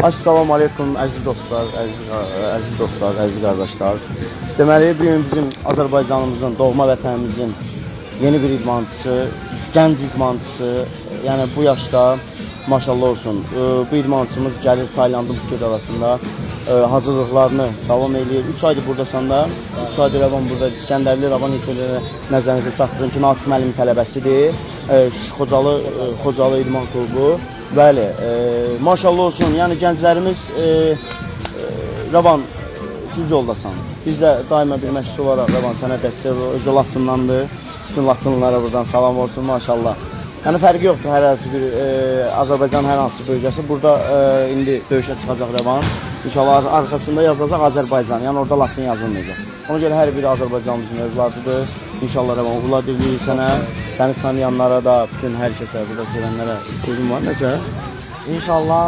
Assalamu aleykum əziz dostlar, əziz qardaşlar. Deməli, bugün bizim Azərbaycanımızın, doğma vətənimizin yeni bir idmançısı, gənc idmançısı, yəni bu yaşda maşallah olsun. Bu idmançımız gəlir Taylandın Phuket arasında hazırlıqlarını davam edir. 3 aydır buradasan da, 3 aydır Rəvan burada. İskəndərli Rəvan ilk öncə nəzərinizə çatdırın ki, Natiq müəllimin tələbəsidir. Xocalı İdman Klubu. Bəli, maşallah olsun, yəni gənclərimiz Rəvan düz yoldasan. Biz də daima bir məşqçi olaraq Rəvan sənə dəstək özü Laçındandır. Bütün Laçınlılara buradan salam olsun, maşallah. Yəni fərqi yoxdur, hər hansı bir Azərbaycan hər hansı bölgəsi. Burada indi döyüşə çıxacaq Rəvan. İnşallah arxasında yazılacaq Azərbaycan, yəni orada Laçın yazılmayacaq. Ona görə hər biri Azərbaycanımızın övladıdır. İnşallah Rəvan uğurlar diləyir sənə, səni tanıyanlara da, bütün hər kəsə, burada sevənlərə sözüm var, nəsə? İnşallah